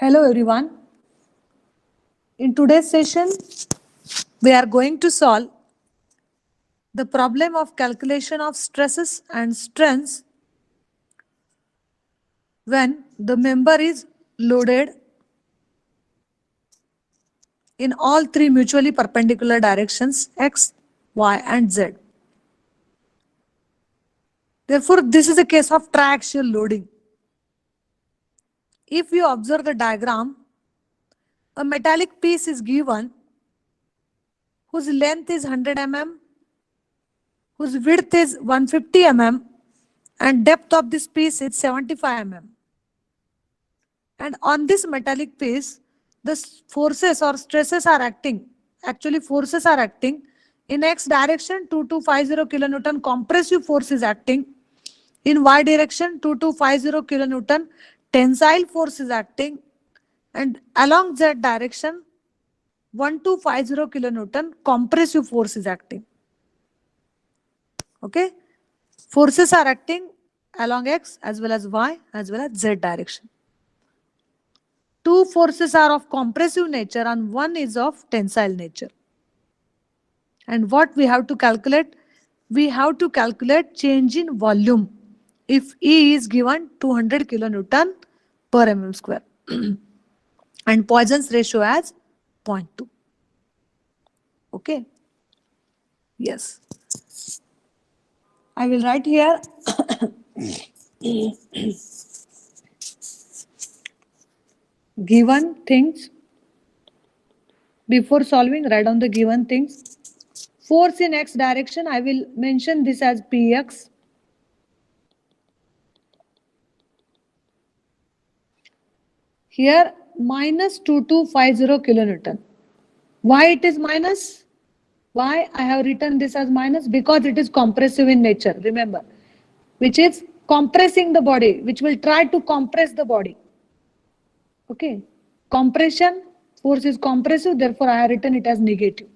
Hello everyone. In today's session, we are going to solve the problem of calculation of stresses and strains when the member is loaded in all three mutually perpendicular directions x, y and z. Therefore, this is a case of triaxial loading. If you observe the diagram, a metallic piece is given whose length is 100 mm, whose width is 150 mm and depth of this piece is 75 mm. And on this metallic piece, the forces or stresses are acting. Actually, forces are acting in x direction. 2250 kilonewton compressive force is acting. In y direction, 2250 kilonewton tensile force is acting. And along z direction, 1250 kilonewton compressive force is acting. Okay, forces are acting along x as well as y as well as z direction. Two forces are of compressive nature and one is of tensile nature. And what we have to calculate? We have to calculate change in volume if E is given 200 kilonewton per mm square and Poisson's ratio as 0.2. Okay. Yes. I will write here given things. Before solving, write down the given things. Force in x direction, I will mention this as Px. Here minus 2250 kilonewton. Why it is minus? Why I have written this as minus? Because it is compressive in nature, remember, which is compressing the body, which will try to compress the body. Okay, compression, force is compressive, therefore I have written it as negative.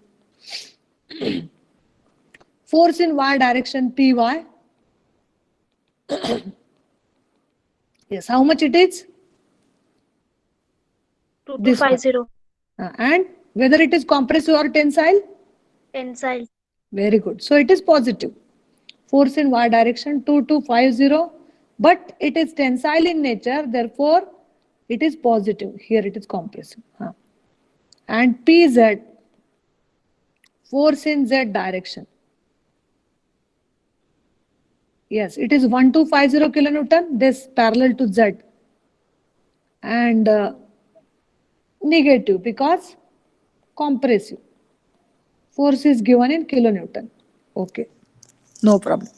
Force in y direction, Py. Yes, how much it is? 2250. And whether it is compressive or tensile? Tensile. Very good. So it is positive. Force in y direction 2250, but it is tensile in nature, therefore it is positive. Here it is compressive. And Pz, force in z direction. Yes, it is 1250 kilonewton, this parallel to z. And negative because compressive. Force is given in kilonewton. Okay, no problem.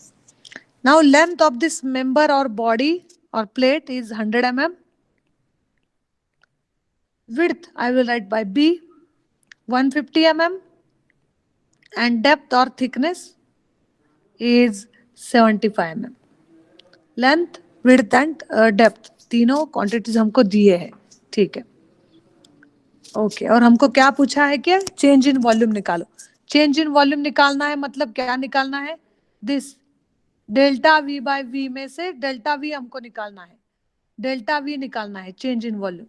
Now length of this member or body or plate is 100 mm. Width I will write by B, 150 mm. And depth or thickness is 75 mm. Length, width and depth तीनों quantities हमको दिए हैं. ठीक है. Okay, और हमको क्या पूछा है कि चेंज इन वॉल्यूम निकालो. चेंज इन वॉल्यूम निकालना है मतलब क्या निकालना है? This delta V by V में से डेल्टा वी हमको निकालना है. डेल्टा वी निकालना है चेंज इन वॉल्यूम.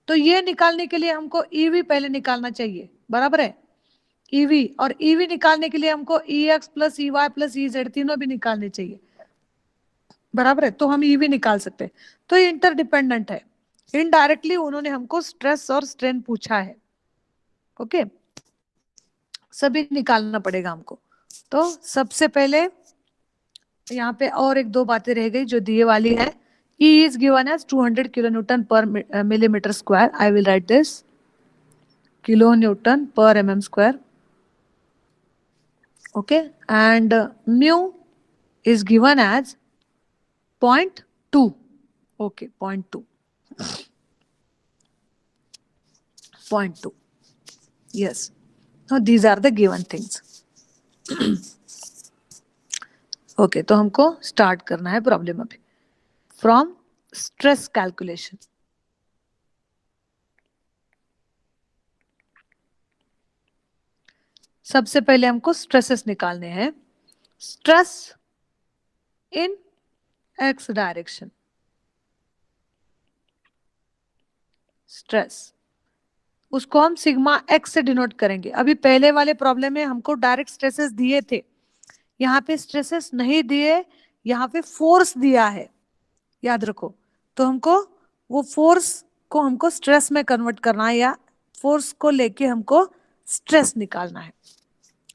तो ये निकालने के लिए हमको ईवी पहले निकालना चाहिए. बराबर है. ईवी और ईवी निकालने के लिए हमको E X plus E Y plus E Z तीनों भी निकालने चाहिए. बराबर है. तो हम ईवी निकाल सकते हैं. तो ये इंटरडिपेंडेंट है. इनडायरेक्टली उन्होंने हमको स्ट्रेस और स्ट्रेन पूछा है. ओके, सभी निकालना पड़ेगा हमको. तो सबसे पहले यहाँ पे और एक दो बातें रह गई जो दिए वाली है. E is given as 200 kilonewton per millimeter square. I will write this kilonewton per mm square. Okay, and mu is given as 0.2. Okay, 0.2. 0.2. Yes. Now these are the given things. Okay, तो हमको start करना है problem अभी. From stress calculation. सबसे पहले हमको stresses निकालने हैं. Stress in X direction. Stress, उसको हम सिग्मा एक्स से डिनोट करेंगे। अभी पहले वाले प्रॉब्लम में हमको डायरेक्ट स्ट्रेसेस दिए थे, यहाँ पे स्ट्रेसेस नहीं दिए, यहाँ पे फोर्स दिया है, याद रखो। तो हमको वो फोर्स को हमको स्ट्रेस में कन्वर्ट करना है, या फोर्स को लेके हमको स्ट्रेस निकालना है।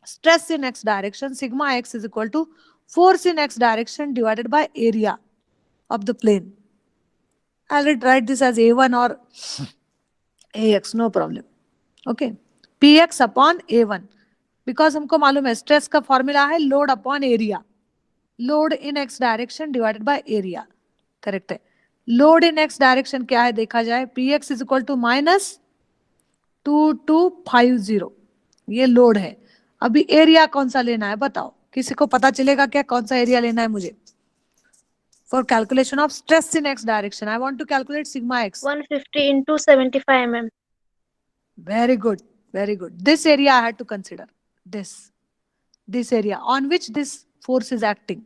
Stress in X direction sigma X is equal to force in X direction divided by area of the plane. I'll write this as A1 or AX, no problem. Okay, PX upon A1, because हमको मालूम है stress का formula है load upon area, load in X direction divided by area, correct है। Load in X direction क्या है देखा जाए, PX इज इक्वल टू -2250, ये लोड है। अभी एरिया कौन सा लेना है बताओ, किसी को पता चलेगा क्या कौन सा एरिया लेना है मुझे? For calculation of stress in x direction, I want to calculate sigma x. 150 into 75 mm. Very good, very good. This area I had to consider. This area on which this force is acting.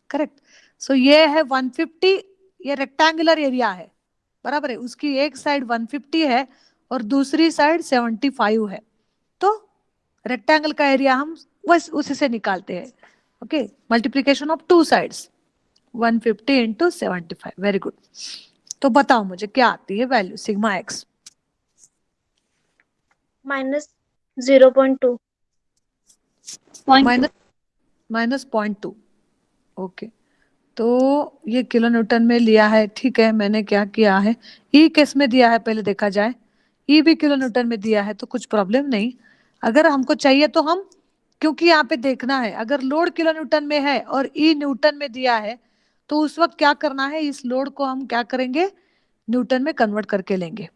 Correct. So ये है 150, ये rectangular area है, बराबर है। उसकी एक side 150 है और दूसरी साइड 75 है, तो रेक्टेंगल का एरिया हम बस उसी से निकालते हैं। Okay, multiplication of two sides, 150 into 75, very good. तो बताओ मुझे क्या आती है वैल्यू सिग्मा एक्स? -0.2. -0.2। ओके, तो ये किलो न्यूटन में लिया है, ठीक है। मैंने क्या किया है, ई केस में दिया है, पहले देखा जाए। ई भी किलो न्यूटन में दिया है तो कुछ प्रॉब्लम नहीं। अगर हमको चाहिए तो हम, क्योंकि यहाँ पे देखना है अगर लोड किलो न्यूटन में है और ई न्यूटन में दिया है, तो उस वक्त क्या करना है, इस लोड को हम क्या करेंगे, न्यूटन में कन्वर्ट करके लेंगे।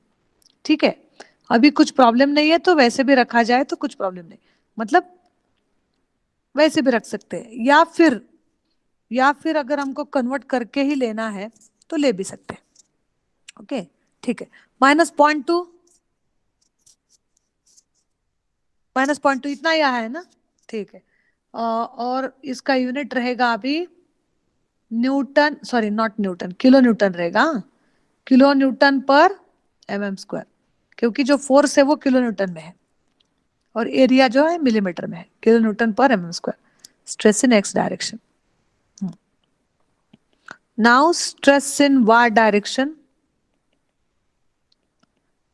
ठीक है, अभी कुछ प्रॉब्लम नहीं है तो वैसे भी रखा जाए तो कुछ प्रॉब्लम नहीं, मतलब वैसे भी रख सकते हैं, या फिर अगर हमको कन्वर्ट करके ही लेना है तो ले भी सकते हैं। ओके, ठीक है। -0.2, -0.2 इतना ही आया है ना, ठीक है। और इसका यूनिट रहेगा अभी Newton, sorry not Newton, kilo Newton रहेगा, किलो न्यूटन पर mm², क्योंकि जो फोर्स है वो किलो न्यूटन में है और एरिया जो है मिलीमीटर में है, किलो न्यूटन पर mm²। Stress in X direction. Now stress in Y direction,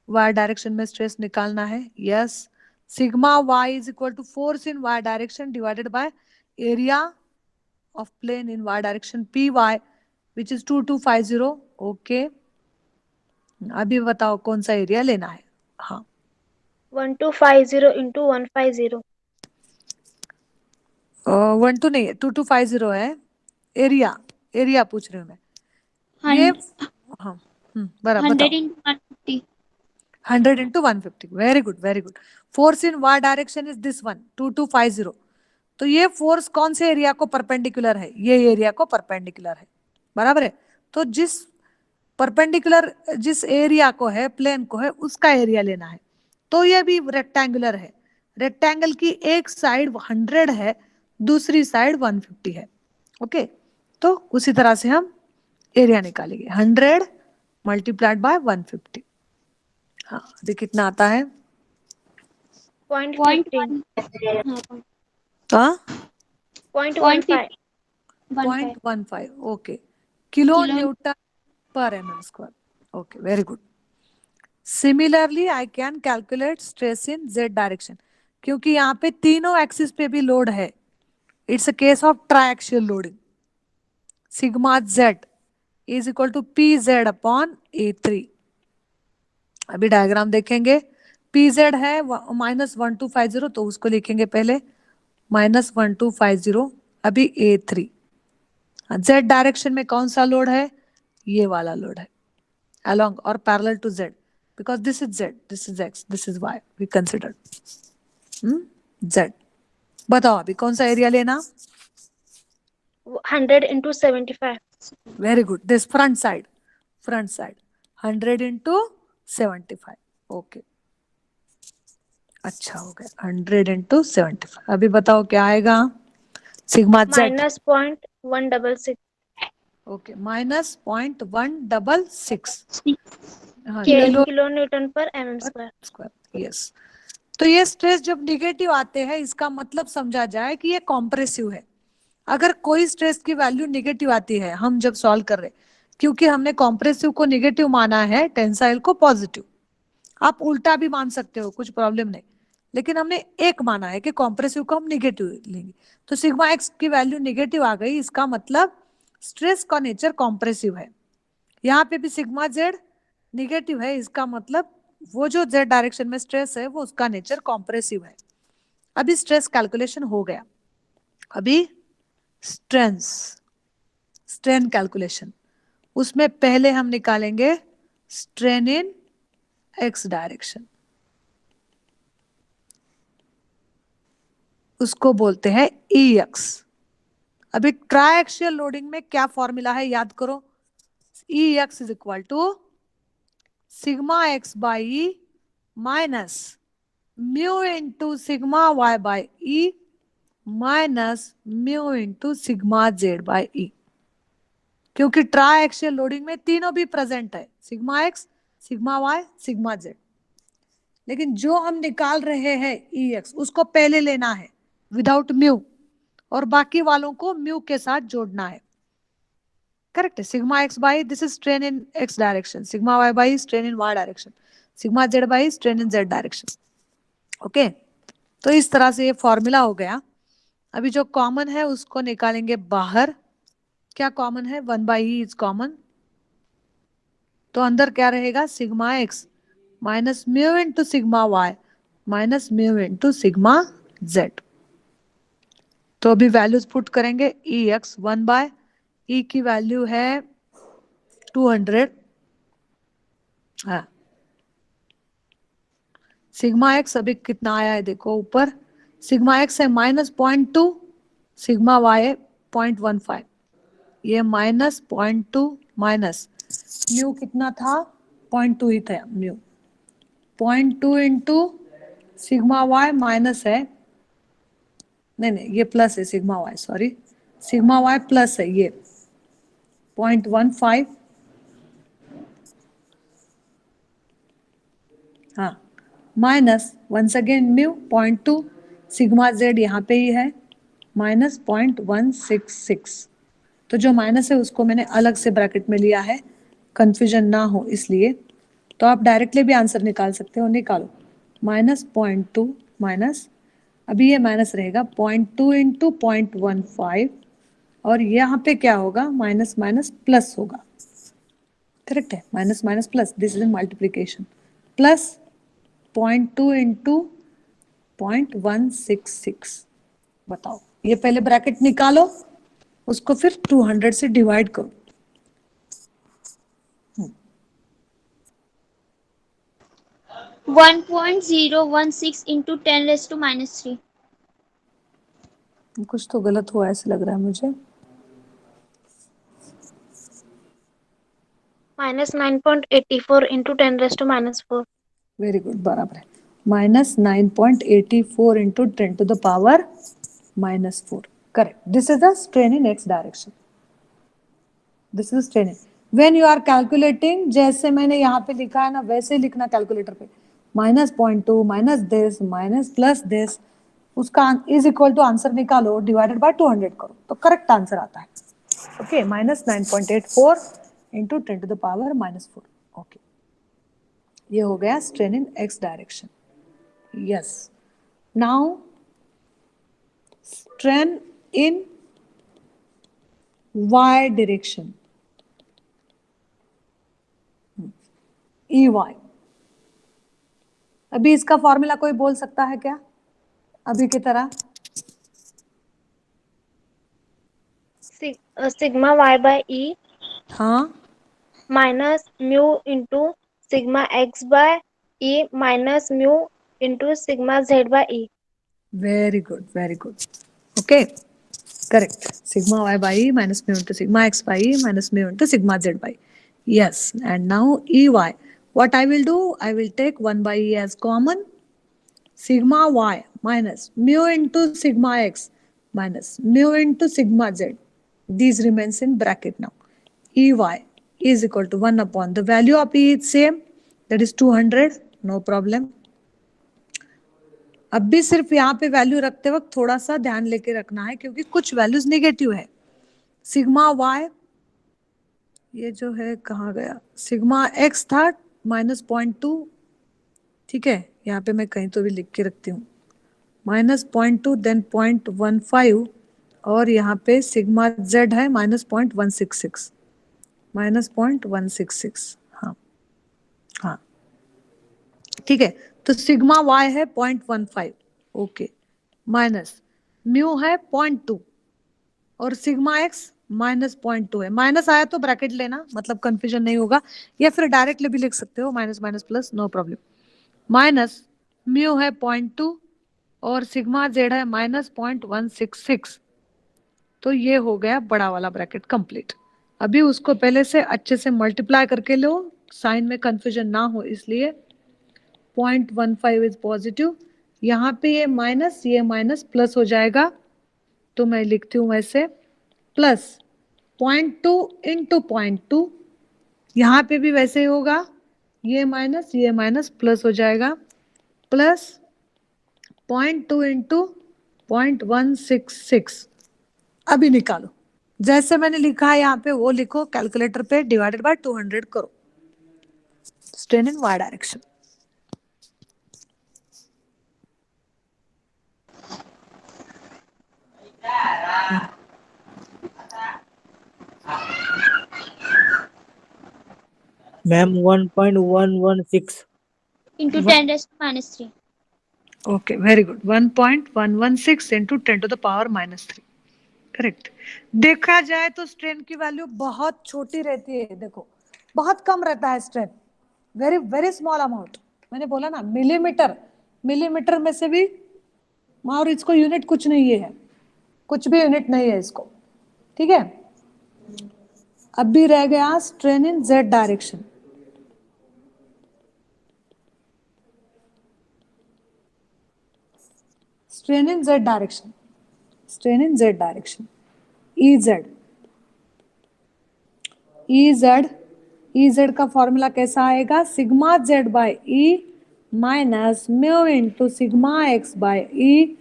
Y direction में स्ट्रेस निकालना है। Yes, sigma Y is equal to force in Y direction divided by area of plane in Y direction P Y, which is 2250। Okay, अभी बताओ कौन सा area लेना है? हाँ, 1250 into 150. 12 नहीं है, 2250 है। एरिया, एरिया पूछ रही हूँ मैं। ये हाँ, बराबर, 100 बताओ। into 150. 100 into 150, very good very good. Force in Y direction is this one, 2250। तो ये फोर्स कौन से एरिया को परपेंडिकुलर है? ये एरिया को परपेंडिकुलर है, बराबर है। तो जिस परपेंडिकुलर, जिस एरिया को है, प्लेन को है, उसका एरिया लेना है। तो ये भी रेक्टेंगुलर है, रेक्टेंगल की एक साइड 100 है, दूसरी साइड 150 है। ओके, तो उसी तरह से हम एरिया निकालेंगे, 100 मल्टीप्लाइड बाय 150। हाँ, अभी कितना आता है? 0.15. हाँ, 0.15. 0.15, ओके, किलो किलो न्यूटन पर mm²। Okay, very good. Similarly I can calculate stress in z direction, क्योंकि यहाँ पे तीनों एक्सिस पे भी लोड है। It's a case of triaxial loading. Sigma z is equal to pz upon a3। अभी diagram देखेंगे, pz है -1250, तो उसको लिखेंगे पहले -1250, अभी a3। z डायरेक्शन में कौन सा लोड है? ये वाला लोड है, along or parallel to z, because this is z, this is x, this is y, we considered z। बताओ अभी कौन सा एरिया लेना? 100 into 75. Very good, this front side, front side 100 into 75। Okay, अच्छा हो गया, 100 into 75। अभी बताओ क्या आएगा? Sigma z, -0.166. ओके, -0.166। हाँ, किलो न्यूटन पर mm स्क्वायर। Square, yes. तो ये स्ट्रेस जब निगेटिव आते हैं, इसका मतलब समझा जाए कि ये कॉम्प्रेसिव है। अगर कोई स्ट्रेस की वैल्यू निगेटिव आती है, हम जब सॉल्व कर रहे, क्योंकि हमने कॉम्प्रेसिव को निगेटिव माना है, टेंसाइल को पॉजिटिव। आप उल्टा भी मान सकते हो, कुछ प्रॉब्लम नहीं, लेकिन हमने एक माना है कि कॉम्प्रेसिव को हम निगेटिव लेंगे। तो सिग्मा एक्स की वैल्यू निगेटिव आ गई, इसका मतलब स्ट्रेस का नेचर कॉम्प्रेसिव है। यहाँ पे भी सिग्मा जेड निगेटिव है, इसका मतलब वो जो जेड डायरेक्शन में स्ट्रेस है वो उसका नेचर कॉम्प्रेसिव है। अभी स्ट्रेस कैलकुलेशन हो गया। अभी स्ट्रेन कैलकुलेशन, उसमें पहले हम निकालेंगे स्ट्रेन इन एक्स डायरेक्शन, उसको बोलते हैं ई एक्स। अभी ट्राइएक्सियल लोडिंग में क्या फॉर्मूला है याद करो, E X is equal to sigma X by E minus mu into sigma Y by E minus mu into sigma Z by E. क्योंकि ट्राइएक्सियल लोडिंग में तीनों भी प्रेजेंट है, sigma X, sigma Y, sigma Z. लेकिन जो हम निकाल रहे हैं ई एक्स, उसको पहले लेना है विदाउट म्यू, और बाकी वालों को म्यू के साथ जोड़ना है। करेक्ट है। Sigma X by, this is strain in X direction, sigma Y by strain in Y direction, sigma Z by strain in Z direction. Okay, तो इस तरह से ये फॉर्मूला हो गया। अभी जो कॉमन है उसको निकालेंगे बाहर। क्या कॉमन है, 1/e इज कॉमन, तो अंदर क्या रहेगा, sigma X minus mu into sigma Y minus mu into sigma Z. तो अभी वैल्यूज पुट करेंगे, ई एक्स 1/e की वैल्यू है 200, हाँ। सिग्मा एक्स अभी कितना आया है देखो ऊपर, सिग्मा एक्स है -0.2, सिग्मा वाई है 0.15, ये -0.2 माइनस म्यू कितना था, 0.2 ही था mu, 0.2 into sigma Y minus है, नहीं नहीं ये प्लस है, sigma Y sorry, sigma Y plus है, ये 0.15, हाँ, minus once again mu 0.2, sigma Z यहाँ पे ही है -0.166। तो जो माइनस है उसको मैंने अलग से ब्रैकेट में लिया है, कंफ्यूजन ना हो इसलिए। तो आप डायरेक्टली भी आंसर निकाल सकते हो, निकालो, -0.2 माइनस, अभी ये माइनस रहेगा 0.2 इंटू 0.15, और यहाँ पे क्या होगा, माइनस माइनस प्लस होगा। करेक्ट है, minus minus plus, this is in multiplication, plus 0.2 into 0.166। बताओ, ये पहले ब्रैकेट निकालो, उसको फिर 200 से डिवाइड करो। 1.016 into 10⁻³ कुछ तो गलत हुआ ऐसे लग रहा है मुझे। -9.84 into 10⁻⁴। वेरी गुड, बराबर है, -9.84 into 10⁻⁴। Correct, this is the strain in X direction, this is strain in. When you are calculating, जैसे मैंने यहाँ पे लिखा है ना, वैसे ही लिखना कैलकुलेटर पे, -0.2 minus this minus plus this, उसका इज इक्वल टू आंसर निकालो, डिवाइडेड बाय 200 करो, तो करेक्ट आंसर आता है। Okay, -9.84 into 10⁻⁴। ओके, ये हो गया strain in X direction. Yes, now strain in Y direction, E Y. अभी इसका फॉर्मूला कोई बोल सकता है क्या, अभी की तरह? सिग्मा वाई बाय ई हाँ, minus mu into sigma X by E minus mu into sigma Z by E. Very good, very good. Okay, correct, sigma y by e minus mu into sigma x by e minus mu into sigma z by e. Yes, and now ey, what I will do, I will take 1 by e as common, sigma y minus mu into sigma x minus mu into sigma z, these remains in bracket. Now ey is equal to 1 upon the value of e is same, that is 200, no problem. अब भी सिर्फ यहाँ पे value रखते वक्त थोड़ा सा ध्यान लेके रखना है, क्योंकि कुछ वैल्यूज नेगेटिव है। सिग्मा वाई, ये जो है कहाँ गया, सिग्मा एक्स था -0.2, ठीक है, यहाँ पे मैं कहीं तो भी लिख के रखती हूँ, -0.2 देन 0.15, और यहाँ पे सिग्मा जेड है -0.166, -0.166, हाँ हाँ, ठीक है। तो सिग्मा वाई है 0.15, ओके, माइनस म्यू है 0.2 और सिग्मा एक्स -0.2 है। माइनस आया तो ब्रैकेट लेना, मतलब कंफ्यूजन नहीं होगा, या फिर डायरेक्टली भी लिख सकते हो, minus minus plus, no problem. Minus mu है 0.2 और सिग्मा जेड है -0.166, तो ये हो गया बड़ा वाला ब्रैकेट कंप्लीट। अभी उसको पहले से अच्छे से मल्टीप्लाई करके लो, साइन में कंफ्यूजन ना हो इसलिए। 0.15 इज पॉजिटिव, यहाँ पे ये माइनस प्लस हो जाएगा, तो मैं लिखती हूँ वैसे, प्लस 0.2 इंटू 0.2, यहाँ पे भी वैसे ही होगा, ये माइनस प्लस हो जाएगा, प्लस 0.2 इंटू 0.166। अभी निकालो, जैसे मैंने लिखा है यहाँ पे वो लिखो, कैलकुलेटर पे डिवाइडेड बाय 200 करो, strain in Y direction. Ma'am 1.116 into 10 raised to minus 3. Okay, very good, 1.116 into 10⁻³ correct. देखा जाए तो स्ट्रेन की वैल्यू बहुत छोटी रहती है, देखो बहुत कम रहता है strain, very very small amount. मैंने बोला ना मिलीमीटर, मिलीमीटर में से भी, और इसको यूनिट कुछ नहीं है, कुछ भी यूनिट नहीं है इसको, ठीक है। अब भी रह गया strain in Z direction. Strain in Z direction, strain in Z direction, EZ, EZ का फॉर्मूला कैसा आएगा, sigma Z by E minus mu into sigma X by E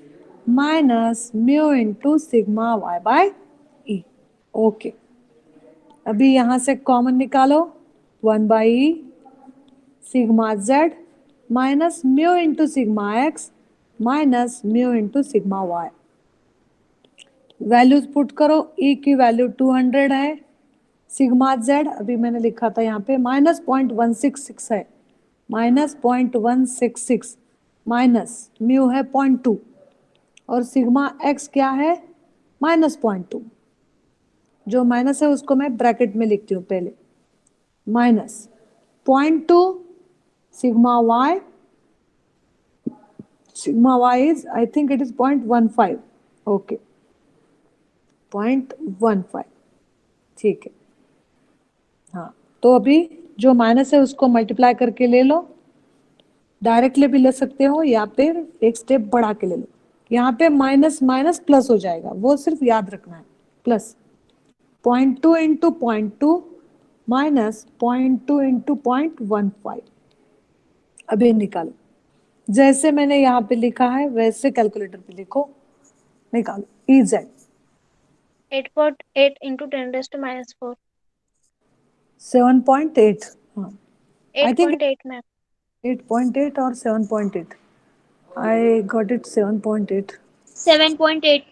minus mu into sigma Y by E. Okay, अभी यहां से common निकालो, 1/e sigma Z minus mu into sigma X minus mu into sigma Y. Values put करो, E की value 200 है, sigma Z अभी मैंने लिखा था यहाँ पे -0.166 है, -0.166 माइनस म्यू है 0.2 और सिग्मा एक्स क्या है -0.2, जो माइनस है उसको मैं ब्रैकेट में लिखती हूँ पहले, minus 0.2 sigma Y is I think it is 0.15, okay 0.15, ठीक है। हाँ, तो अभी जो माइनस है उसको मल्टीप्लाई करके ले लो, डायरेक्टली भी ले सकते हो या फिर एक स्टेप बढ़ा के ले लो। यहाँ पे माइनस माइनस प्लस हो जाएगा, वो सिर्फ याद रखना है, प्लस 0.2 इंटू 0.2 माइनस 0.2 इंटू 0.15। अभी निकालो, जैसे मैंने यहाँ पे लिखा है वैसे कैलकुलेटर पे लिखो, निकालो EZ 8.8 into 10 raised to minus 4. 7.8, हाँ I think 8.8 ma'am. 8.8 और 7.8, I got it 7.8, 7.8.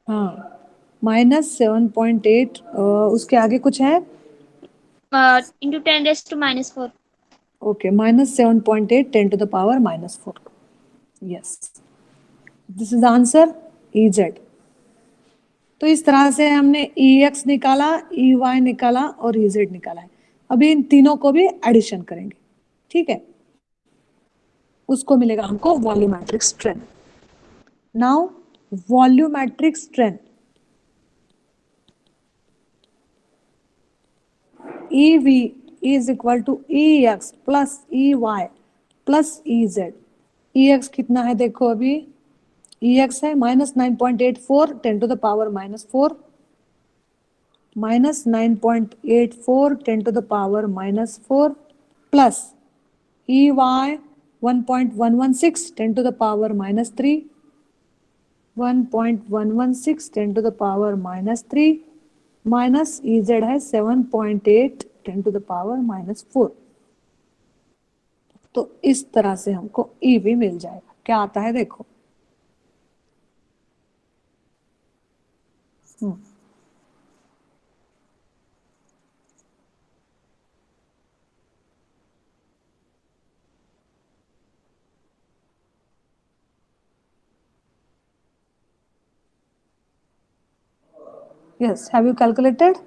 हाँ -7.8, उसके आगे कुछ है, Into 10 raised to minus 4. Okay, -7.8 10⁻⁻4, yes, this is answer EZ। तो इस तरह से हमने EX निकाला, EY निकाला और EZ निकाला है। अभी इन तीनों को भी एडिशन करेंगे, ठीक है, उसको मिलेगा हमको volumetric strain. Now volumetric strain, EV is equal to EX plus EY plus EZ। EX कितना है देखो, अभी EX है -9.84 10⁻⁻4 -9.84 10⁻⁻4 plus EY 1.116 10 to the power minus 3, 1.116 10 to the power minus 3 minus EZ है 7.8 10 to the power minus 4. तो इस तरह से हमको EV मिल जाएगा. क्या आता है देखो. Yes, have you calculated?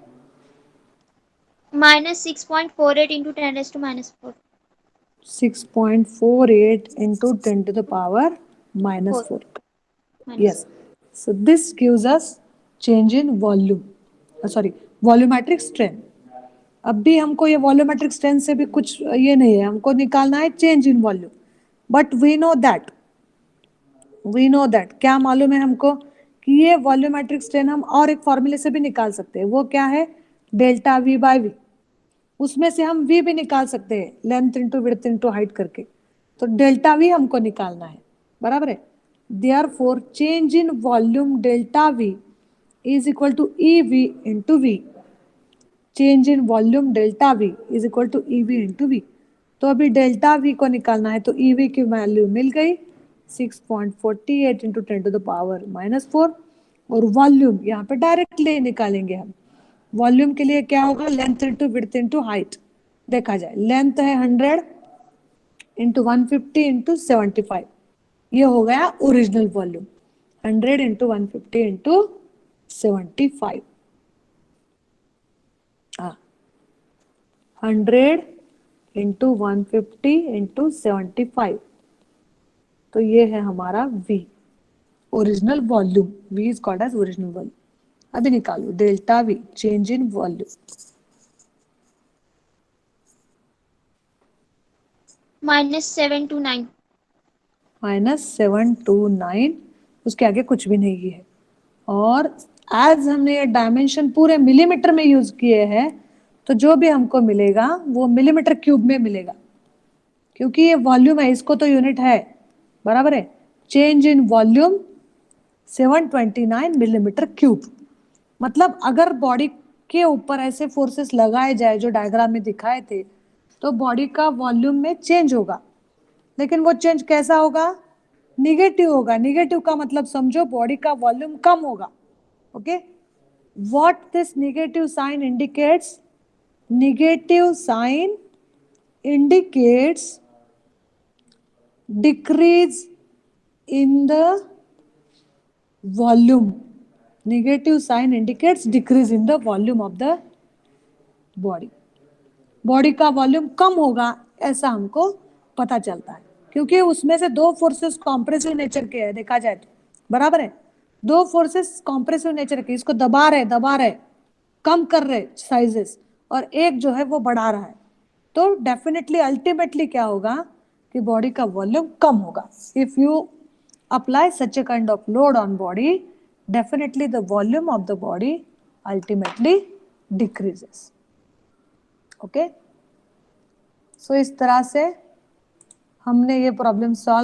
minus 6.48 into 10 raised to minus 4. 6.48 into 10 to the power minus 4. Minus. Yes. So this gives us change in volume. Volumetric strain. अब भी हमको ये वॉल्यूमेट्रिक स्ट्रेन से भी कुछ ये नहीं है, हमको निकालना है change in volume. But we know that क्या मालूम है हमको कि ये वॉल्यूमेट्रिक स्ट्रेन हम और एक फॉर्मूले से भी निकाल सकते हैं. वो क्या है? Delta V by V. उसमें से हम V भी निकाल सकते हैं, length into width into height करके. तो डेल्टा V हमको निकालना है, बराबर है. Therefore, change in volume delta V is equal to EV into V. Change in volume delta V is equal to EV into V. तो अभी डेल्टा V को निकालना है, तो EV की वैल्यू मिल गई 6.48 into 10 to the power minus 4. और volume यहाँ पे डायरेक्टली निकालेंगे हम. वॉल्यूम के लिए क्या होगा? Length into width into height. देखा जाए, लेंथ है 100 इंटू 150 इंटू 75. ये हो गया original volume. 100 into 150 into 75. 100 into 150 into 75. तो ये है हमारा V, original volume. V is called as original volume. अभी निकालो delta V, change in volume. minus 729. -729. उसके आगे कुछ भी नहीं है. और एज हमने ये डायमेंशन पूरे मिलीमीटर में यूज किए हैं, तो जो भी हमको मिलेगा वो मिलीमीटर क्यूब में मिलेगा, क्योंकि ये वॉल्यूम है, इसको तो यूनिट है, बराबर है. Change in volume 729 millimetre cube. मतलब अगर बॉडी के ऊपर ऐसे फोर्सेस लगाए जाए जो डायग्राम में दिखाए थे, तो बॉडी का वॉल्यूम में चेंज होगा. लेकिन वो चेंज कैसा होगा? निगेटिव होगा. निगेटिव का मतलब समझो, बॉडी का वॉल्यूम कम होगा. Okay, what this negative sign indicates? Negative sign indicates decrease in the volume. Negative sign indicates decrease in the volume of the body. Body का वॉल्यूम कम होगा ऐसा हमको पता चलता है, क्योंकि उसमें से दो फोर्सेस कॉम्प्रेसिव नेचर के है. देखा जाए तो बराबर है, दो फोर्सेस कॉम्प्रेसिव नेचर के, इसको दबा रहे कम कर रहे साइजेस, और एक जो है वो बढ़ा रहा है. तो डेफिनेटली अल्टीमेटली क्या होगा कि बॉडी का वॉल्यूम कम होगा. If you apply such a kind of load on body, definitely the volume of the body ultimately decreases. Okay, so इस तरह से हमने ये प्रॉब्लम सॉल्व